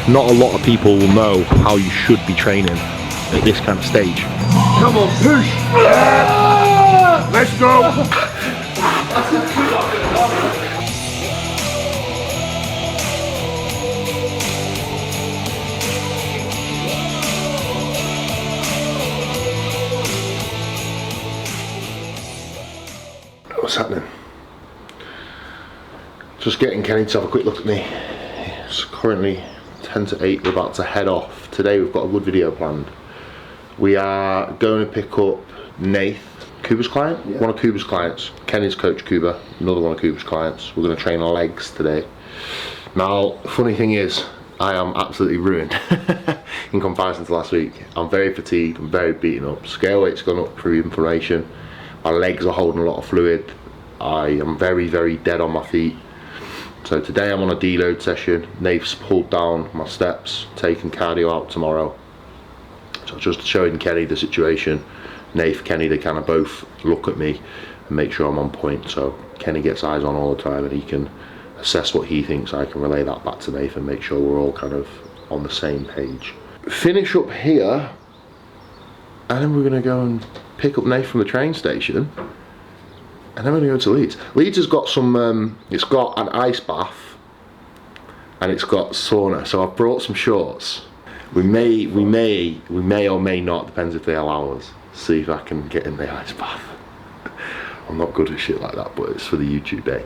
not a lot of people will know how you should be training at this kind of stage. Come on, push! Let's go! What's happening? Just getting Kenny to have a quick look at me. It's currently 10 to 8, we're about to head off. Today we've got a good video planned. We are going to pick up Nath, Kuba's client, one of Kuba's clients. Kenny's coach Kuba, another one of Kuba's clients. We're going to train legs today. Now, funny thing is, I am absolutely ruined in comparison to last week. I'm very fatigued, I'm very beaten up. Scale weight's gone up through inflammation. My legs are holding a lot of fluid. I am very, very dead on my feet. So today I'm on a deload session. Nath's pulled down my steps, taking cardio out tomorrow. So just showing Kenny the situation. Nath, Kenny, they kind of both look at me and make sure I'm on point. So Kenny gets eyes on all the time and he can assess what he thinks. I can relay that back to Nath and make sure we're all kind of on the same page. Finish up here and then we're gonna go and pick up Nath from the train station. And then we're gonna go to Leeds. Leeds has got some, it's got an ice bath and it's got sauna. So I've brought some shorts. We may or may not, depends if they allow us, see if I can get in the ice bath. I'm not good at shit like that, but it's for the YouTube day.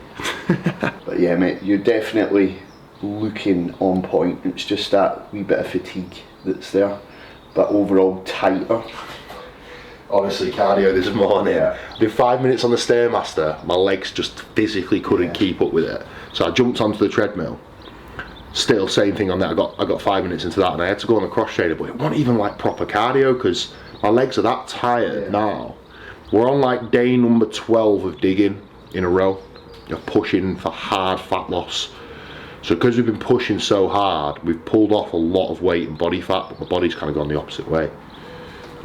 But yeah, mate, you're definitely looking on point. It's just that wee bit of fatigue that's there, but overall tighter. Honestly, cardio this morning, I did 5 minutes on the Stairmaster, my legs just physically couldn't keep up with it. So I jumped onto the treadmill, still same thing on that, I got 5 minutes into that and I had to go on the cross trainer, but it wasn't even like proper cardio because my legs are that tired now. We're on like day number 12 of digging in a row, of pushing for hard fat loss. So because we've been pushing so hard, we've pulled off a lot of weight and body fat, but my body's kind of gone the opposite way.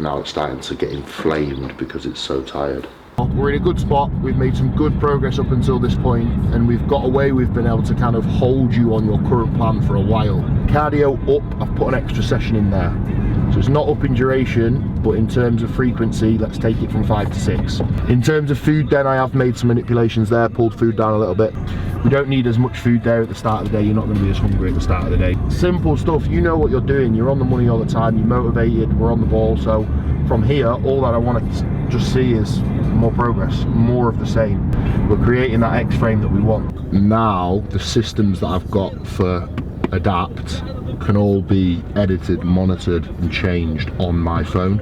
Now it's starting to get inflamed because it's so tired. We're in a good spot, we've made some good progress up until this point and we've got away, we've been able to kind of hold you on your current plan for a while. Cardio up, I've put an extra session in there. So it's not up in duration, but in terms of frequency, let's take it from 5 to 6. In terms of food then, I have made some manipulations there, pulled food down a little bit. We don't need as much food there at the start of the day, you're not going to be as hungry at the start of the day. Simple stuff, you know what you're doing, you're on the money all the time, you're motivated, we're on the ball, so from here, all that I want to just see is more progress, more of the same. We're creating that X frame that we want. Now, the systems that I've got for Adapt can all be edited, monitored and changed on my phone.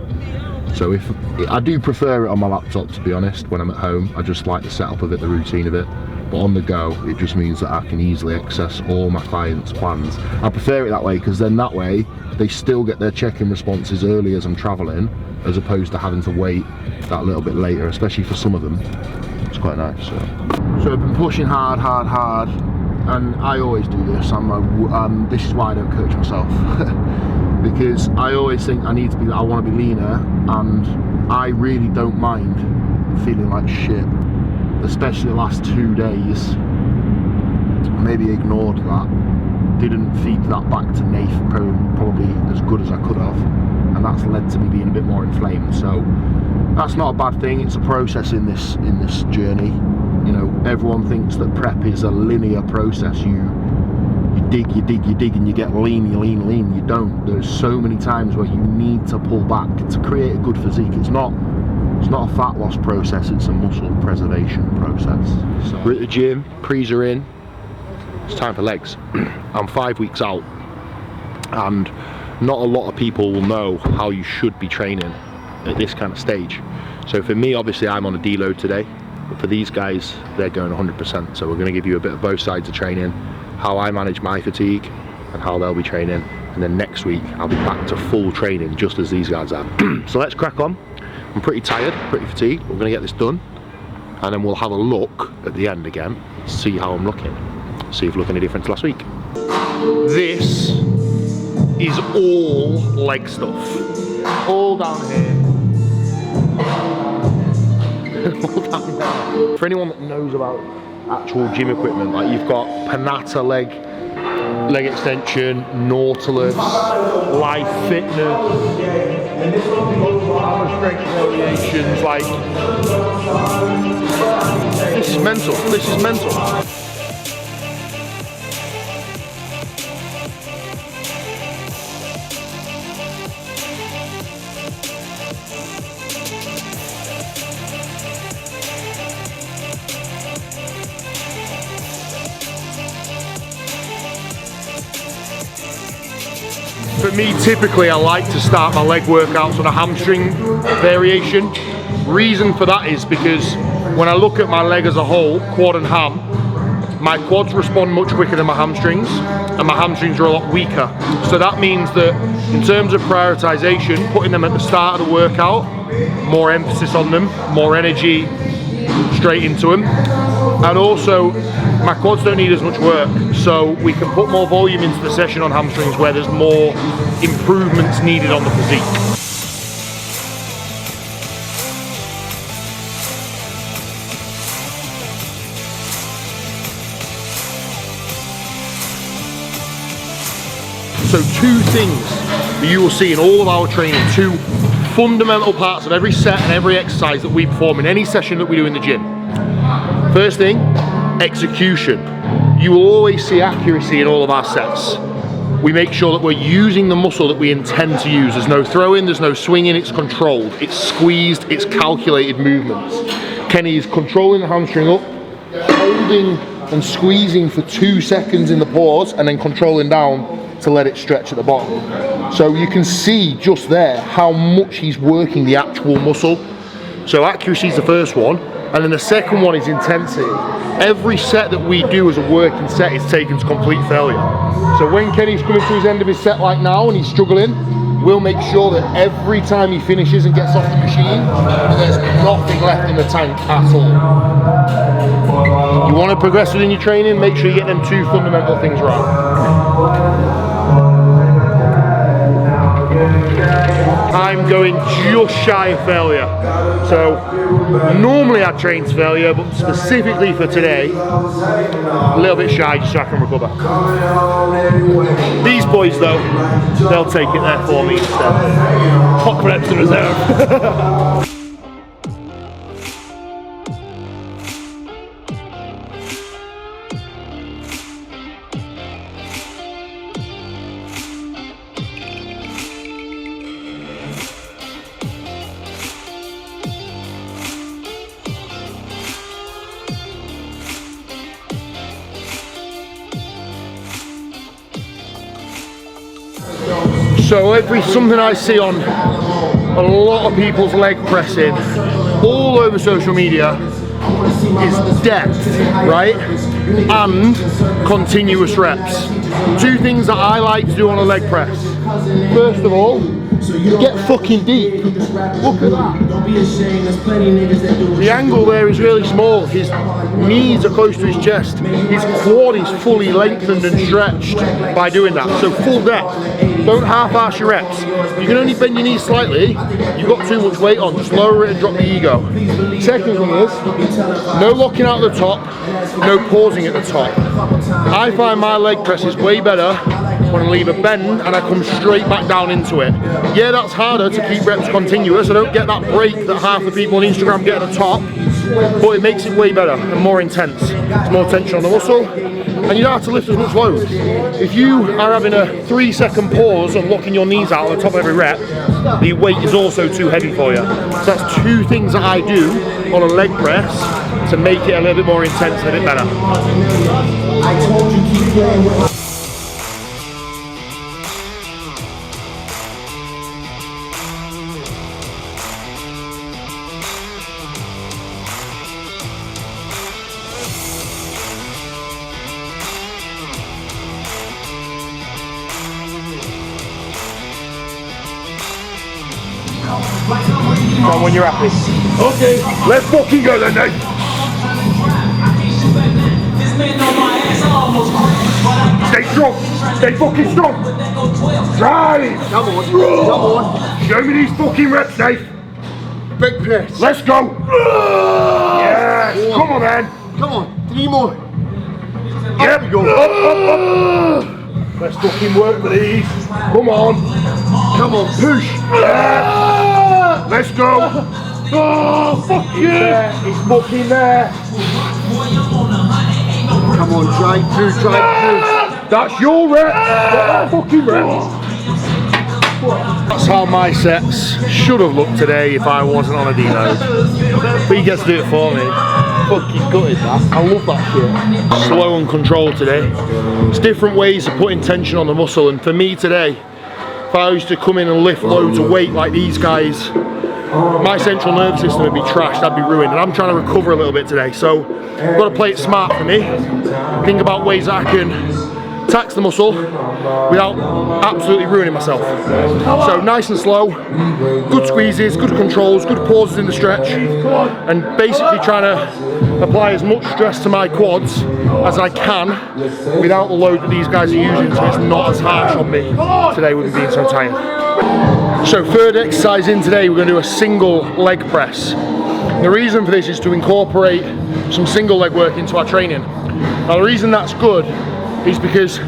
So if I do prefer it on my laptop, to be honest, when I'm at home, I just like the setup of it, the routine of it. But on the go, it just means that I can easily access all my clients' plans. I prefer it that way because then that way they still get their check-in responses early as I'm traveling, as opposed to having to wait that little bit later, especially for some of them. It's quite nice. So I've been pushing hard, and I always do this. This is why I don't coach myself. Because I always think I want to be leaner, and I really don't mind feeling like shit. Especially the last 2 days, maybe ignored that, didn't feed that back to Nath probably as good as I could have, and that's led to me being a bit more inflamed. So that's not a bad thing, it's a process in this journey. You know, everyone thinks that prep is a linear process. You dig and you get lean, you don't. There's so many times where you need to pull back to create a good physique. It's not a fat loss process, it's a muscle preservation process. So we're at the gym, pre's are in, it's time for legs. I'm 5 weeks out and not a lot of people will know how you should be training at this kind of stage. So for me, obviously I'm on a deload today, but for these guys, they're going 100%. So we're going to give you a bit of both sides of training, how I manage my fatigue and how they'll be training. And then next week, I'll be back to full training just as these guys are. So let's crack on. I'm pretty tired, pretty fatigued. We're going to get this done and then we'll have a look at the end again, see how I'm looking, see if I look any different to last week. This is all leg stuff, all down here. All down there. For anyone that knows about actual gym equipment, like you've got Panata leg leg extension, Nautilus, Life Fitness, hammer strength variations, like, this is mental, this is mental. For me, typically I like to start my leg workouts on a hamstring variation. Reason for that is because when I look at my leg as a whole, quad and ham, my quads respond much quicker than my hamstrings, and my hamstrings are a lot weaker. So that means that in terms of prioritization, putting them at the start of the workout, more emphasis on them, more energy straight into them. And also, my quads don't need as much work, so we can put more volume into the session on hamstrings where there's more improvements needed on the physique. So two things that you will see in all of our training, two fundamental parts of every set and every exercise that we perform in any session that we do in the gym. First thing, execution. You will always see accuracy in all of our sets. We make sure that we're using the muscle that we intend to use. There's no throwing, there's no swinging, it's controlled, it's squeezed, it's calculated movements. Kenny is controlling the hamstring up, holding and squeezing for 2 seconds in the pause, and then controlling down to let it stretch at the bottom. So you can see just there how much he's working the actual muscle. So accuracy is the first one. And then the second one is intensity. Every set that we do as a working set is taken to complete failure. So when Kenny's coming to his end of his set like now and he's struggling, we'll make sure that every time he finishes and gets off the machine, that there's nothing left in the tank at all. You want to progress within your training, make sure you get them two fundamental things right. I'm going just shy of failure. So normally I train to failure, but specifically for today, a little bit shy just so I can recover. These boys though, they'll take it there for me instead. Hot reps in reserve. So something I see on a lot of people's leg pressing all over social media is depth, right? And continuous reps. Two things that I like to do on a leg press. First of all, get fucking deep. Look at that. The angle there is really small. His knees are close to his chest. His quad is fully lengthened and stretched by doing that. So full depth. Don't half-arse your reps. You can only bend your knees slightly. You've got too much weight on. Just lower it and drop the ego. Second thing is, no locking out the top, no pausing at the top. I find my leg press is way better when I leave a bend and I come straight back down into it. Yeah, that's harder to keep reps continuous. I don't get that break that half the people on Instagram get at the top, but it makes it way better and more intense. It's more tension on the muscle, and you don't have to lift as much load. If you are having a 3-second pause and locking your knees out at the top of every rep, the weight is also too heavy for you. So that's two things that I do on a leg press to make it a little bit more intense and a bit better. Come on, when you're happy. Okay, let's fucking go then, Nate. Stay strong. Stay fucking strong. Drive. Come on. Come on. Show me these fucking reps, Dave. Big press. Let's go. Yes. Come on, man. Come on. 3 more. Yep. Up we go. Up, up, up. Let's fucking work with these. Come on. Come on, push. Let's go. Oh, fuck yeah. He's fucking there. Come on, drive through. That's your rep. That fucking rep. That's how my sets should have looked today if I wasn't on a deload. But he gets to do it for me. Fucking gutted that. I love that shit. Slow and controlled today. It's different ways of putting tension on the muscle, and for me today, if I was to come in and lift loads of weight like these guys, my central nervous system would be trashed, I'd be ruined, and I'm trying to recover a little bit today, so I've got to play it smart for me. Think about ways that I can tax the muscle without absolutely ruining myself. So nice and slow, good squeezes, good controls, good pauses in the stretch, and basically trying to apply as much stress to my quads as I can without the load that these guys are using, so it's not as harsh on me today with me being so tired. So third exercise in today, we're going to do a single leg press. The reason for this is to incorporate some single leg work into our training. Now the reason that's good is because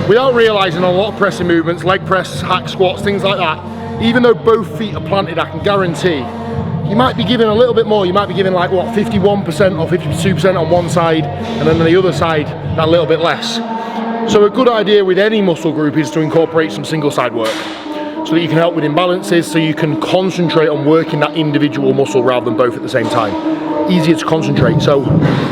without realising, on a lot of pressing movements, leg press, hack squats, things like that, even though both feet are planted, I can guarantee you might be giving a little bit more. You might be giving like what, 51% or 52% on one side, and then on the other side that little bit less. So a good idea with any muscle group is to incorporate some single side work, so that you can help with imbalances, so you can concentrate on working that individual muscle rather than both at the same time. Easier to concentrate. So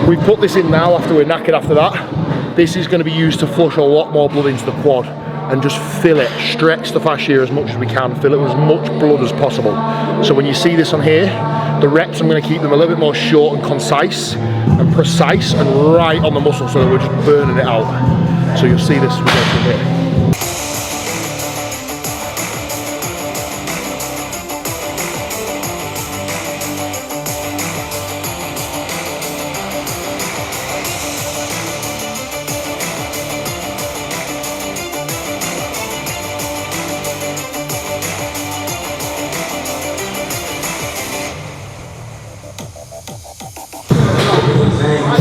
we've put this in now after we're knackered after that. This is going to be used to flush a lot more blood into the quad and just fill it, stretch the fascia as much as we can, fill it with as much blood as possible. So when you see this on here, the reps, I'm going to keep them a little bit more short and concise and precise and right on the muscle, so that we're just burning it out. So you'll see this as we go from here.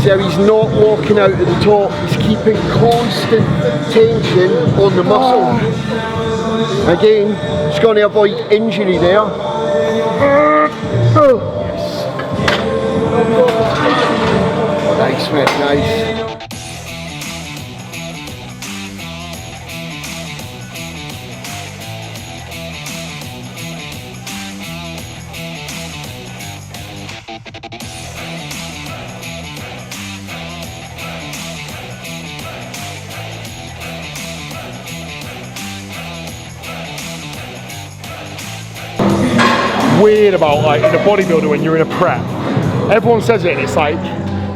So he's not walking out at the top, he's keeping constant tension on the muscle. Again, he's going to avoid injury there. Yes. Nice, mate, nice. Weird about, like, in a bodybuilder when you're in a prep, everyone says it and it's like,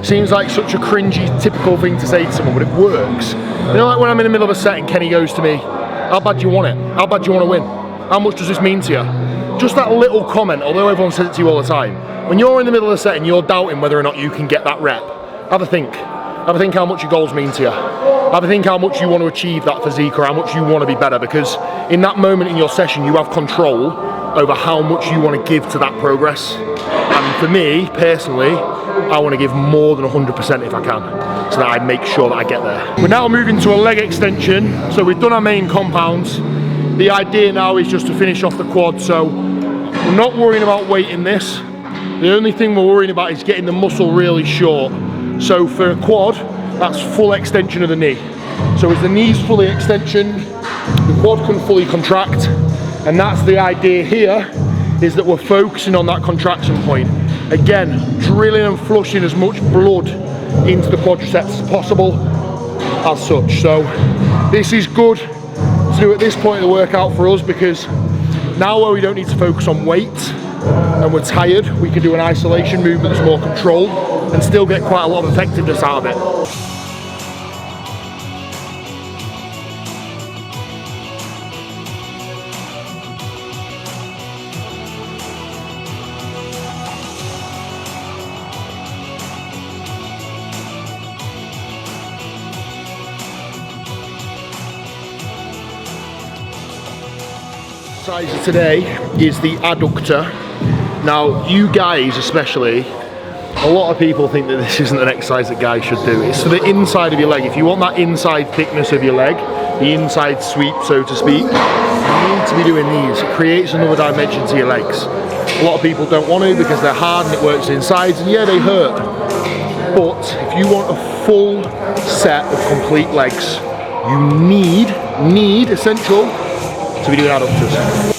seems like such a cringy typical thing to say to someone, but it works. You know, like when I'm in the middle of a set and Kenny goes to me, how bad do you want it? How bad do you want to win? How much does this mean to you? Just that little comment, although everyone says it to you all the time, when you're in the middle of a set and you're doubting whether or not you can get that rep, have a think. Have a think how much your goals mean to you. Have a think how much you want to achieve that physique, or how much you want to be better, because in that moment in your session you have control over how much you want to give to that progress. And for me, personally, I want to give more than 100% if I can, so that I make sure that I get there. We're now moving to a leg extension, so we've done our main compounds. The idea now is just to finish off the quad, so we're not worrying about weight in this. The only thing we're worrying about is getting the muscle really short. So for a quad, that's full extension of the knee. So as the knee's fully extension, the quad can fully contract. And that's the idea here, is that we're focusing on that contraction point. Again, drilling and flushing as much blood into the quadriceps as possible as such. So this is good to do at this point of the workout for us, because now where we don't need to focus on weight and we're tired, we can do an isolation movement that's more controlled and still get quite a lot of effectiveness out of it. Exercise today is the adductor. Now, you guys especially A lot of people think that this isn't an exercise that guys should do. It's for the inside of your leg. If you want that inside thickness of your leg, the inside sweep, so to speak, you need to be doing these. It creates another dimension to your legs. A lot of people don't want to because they're hard and it works insides, and yeah, they hurt. But if you want a full set of complete legs, you need essential to be doing adductors.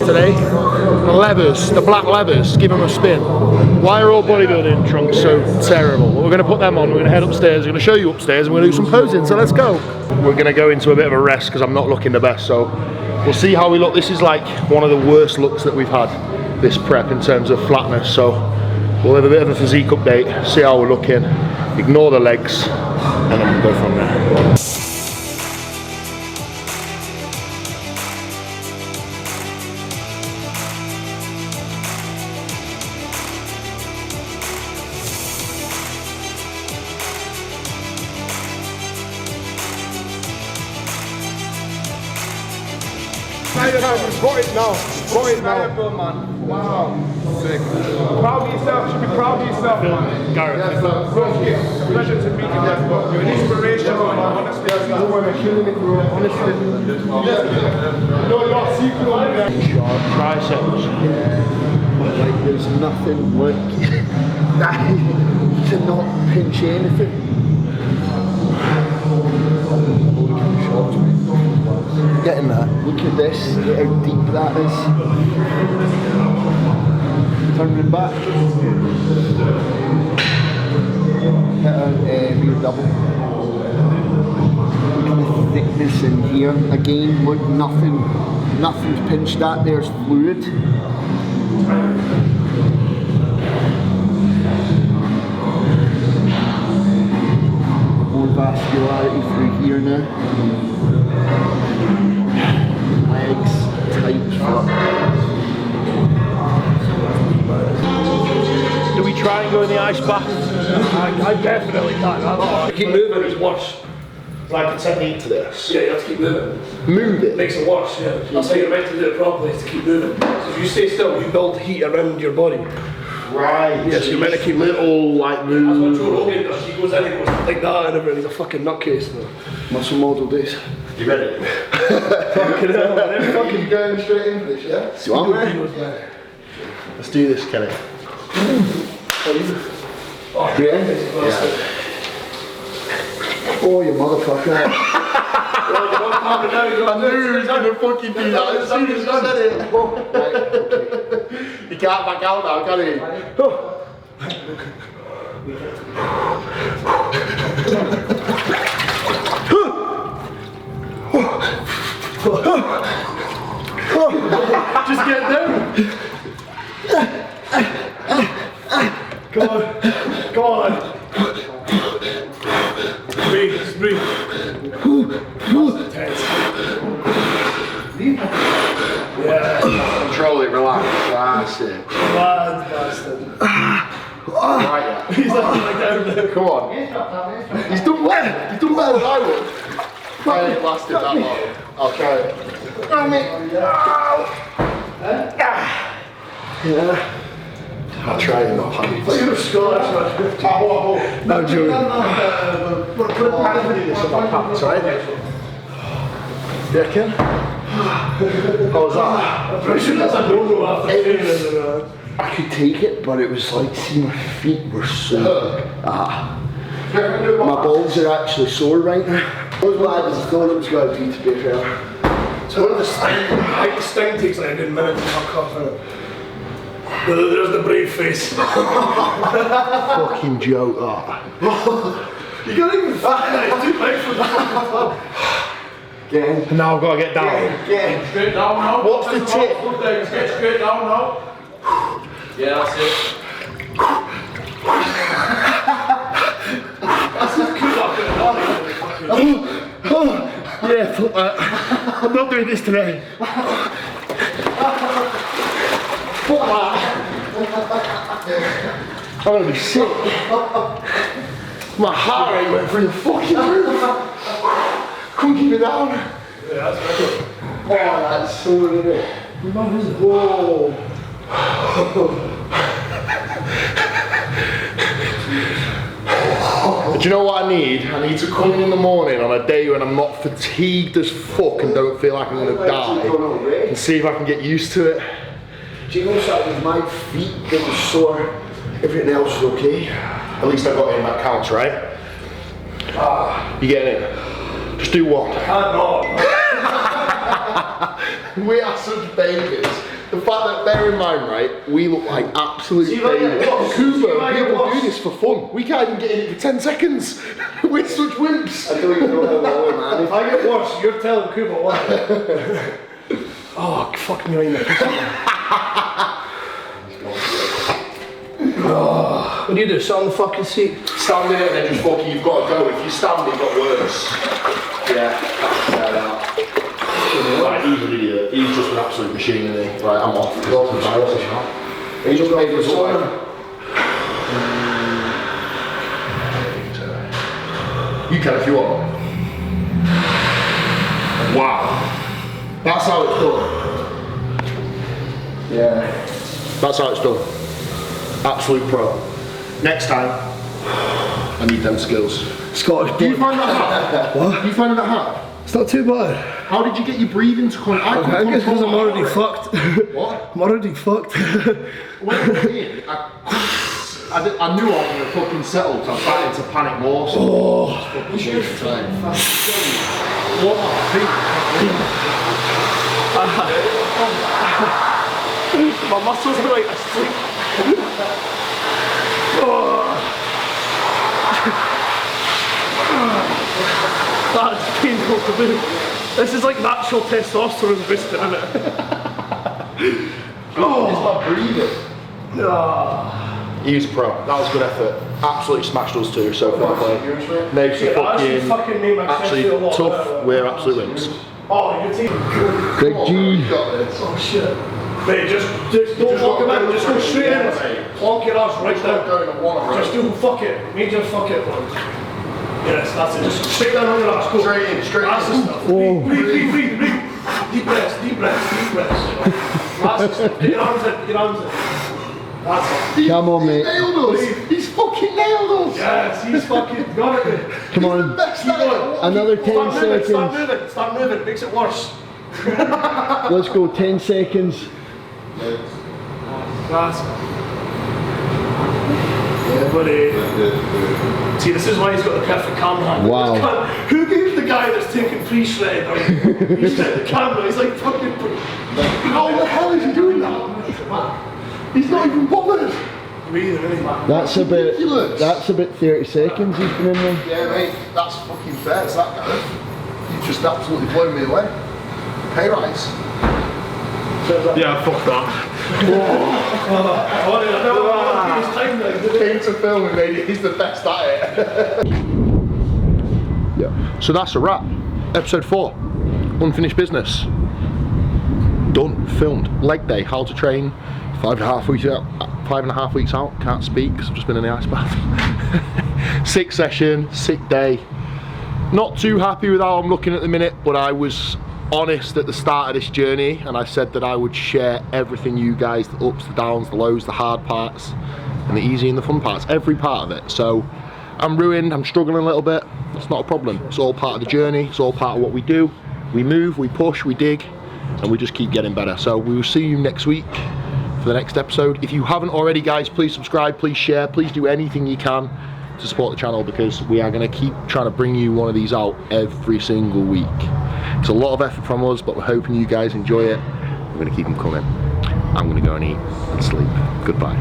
Today, the black levers, give them a spin. Why are all bodybuilding trunks so terrible? Well, we're going to put them on, we're going to head upstairs, we're going to show you upstairs, and we're going to do some posing, so let's go. We're going to go into a bit of a rest because I'm not looking the best, so we'll see how we look. This is like one of the worst looks that we've had this prep in terms of flatness, so we'll have a bit of a physique update, see how we're looking, ignore the legs, and then we'll go from there. Got it now. Man. Wow. Sick. Proud of yourself. Should be proud of yourself. Gareth. Yes, pleasure to meet you. You're an inspiration, man. Honestly. Killing it, bro. Honestly. You're secret on there. Short triceps. Like there's nothing like to not pinch anything. Getting that. Look at this, look how deep that is. Turning it back. Hit a rear double. Look at the thickness in here. Again, look, nothing's pinched at. There's fluid. More vascularity through here now. Legs tight. Do we try and go in the ice bath? I definitely can't. Keep moving, it's worse. Like a technique to this? Yeah, you have to keep moving. Move it? Makes it worse, yeah. That's how you're meant to do it properly, is to keep moving. So if you stay still, you build heat around your body. Right. Yeah, so you're meant to keep little like That's what move. Joe Rogan does. He goes in and goes like that and everything. He's a fucking nutcase, though. Muscle model days. You ready? Fucking hell, man. Fucking going straight into this, yeah? See what man? Let's do this, Kenny. Oh, Yeah. Oh, you motherfucker. I knew he was gonna fucking do that as soon as you said it. Right, okay. He can't back out now, can he? Just get down. Come on. Come on. Breathe. Just breathe. Tense. Yeah. Control it, relax. That's it. Bad bastard. Right, yeah. He's like down there. Come on. He's done well. He's done better than I would. I ain't lasted that long. I'll try it. Yeah. I'll try it in the pants. You're a Scottish man. No, Joey. I'll do this in my pants, right? You reckon? How was that? I'm pretty sure that's a no-no after training. I could take it, but it was like, see, my feet were so. My balls are actually sore right now. I was glad I thought it was going to be fair. So one of the I think the sting takes like a good minute to fuck off in it. There's the brave face. Fucking joke, that. You can't even it's too big for that. Again. And now I've got to get down. Again. Straight down now. What's the tip? Get straight down now. Yeah, that's it. That's just cool up in the Yeah, fuck that. I'm not doing this today. I'm gonna be sick. My heart rate went through the fucking roof. Couldn't keep it down. Yeah, that's good. Oh, that's so good. Whoa. Do you know what I need? I need to come in the morning on a day when I'm not fatigued as fuck and don't feel like I'm gonna die, and see if I can get used to it. Do you know something? My feet getting sore. Everything else is okay. At least I got in, that counts, right? You getting it? Just do one. We are such babies. The fact that, bear in mind, right, we look like absolute babies. Cooper, people do this for fun. We can't even get in it for 10 seconds. We're such wimps. I don't even know how long, man. If I get worse, you're telling Cooper what. Oh, fuck me right in the What do you do? Sit on the fucking seat? Stand in it and then just fucking, you've got to go. If you stand, it got worse. Yeah. Right, he's an idiot. He's just an absolute machine, isn't he? Right, I'm off. He's just made us look like. You can if you want. Wow. That's how it's done. Yeah. That's how it's done. Absolute pro. Next time, I need them skills. Scottish. Do you find that hard? What? Do you find that hard? It's not too bad. How did you get your breathing to come? I guess because I'm already fucked. What? I'm already fucked. When I was in, I knew I was going to fucking settle, so I started to panic more. So Oh. My muscles are like asleep. That's painful to do. This is like natural testosterone boosting, isn't it? It's my breathing. He's pro. That was good effort. Absolutely smashed us too, so fair play. Nate's a fucking made my actually chest feel a lot tough. better. We're absolute wimps. Oh, your team. Big G. Oh shit. Mate, just don't walk him in, just go straight in. Plonk your ass right down. Just do fuck it. Major fuck it. Yes, that's it. Just straight down on your ass. Go. Straight in, straight That's the in. stuff. Breathe. Deep breaths. That's the stuff. Get your arms in. That's it. Come on, mate. Nailed us. He's fucking nailed us. Yes, he's fucking got it. Come on. Another 10 seconds. Start moving. Makes it worse. Let's go, 10 seconds. That's buddy. See, this is why he's got the perfect camera hand. Wow. Who gave the guy that's taking pre-shred? He's set the camera. He's like fucking. How the hell is he doing that? He's not even bothered. That's about 30 seconds he's been in there. Yeah, mate, that's fucking fair. It's that guy. You've just absolutely blown me away. Pay rise. Yeah, fuck that. Came to film and made it. He's the best at it. Yeah. So that's a wrap. Episode 4. Unfinished business. Done. Filmed. Leg day. How to train. 5.5 weeks out. 5.5 weeks out. Can't speak because I've just been in the ice bath. 6th session. 6th day. Not too happy with how I'm looking at the minute, but I was honest at the start of this journey and I said that I would share everything you guys, the ups, the downs, the lows, the hard parts and the easy and the fun parts, every part of it. So I'm ruined, I'm struggling a little bit. It's not a problem. It's all part of the journey. It's all part of what we do. We move, we push, we dig, and we just keep getting better. So we will see you next week for the next episode. If you haven't already, guys, please subscribe, please share, please do anything you can to support the channel because we are going to keep trying to bring you one of these out every single week. It's a lot of effort from us, but we're hoping you guys enjoy it. We're going to keep them coming. I'm going to go and eat and sleep. Goodbye.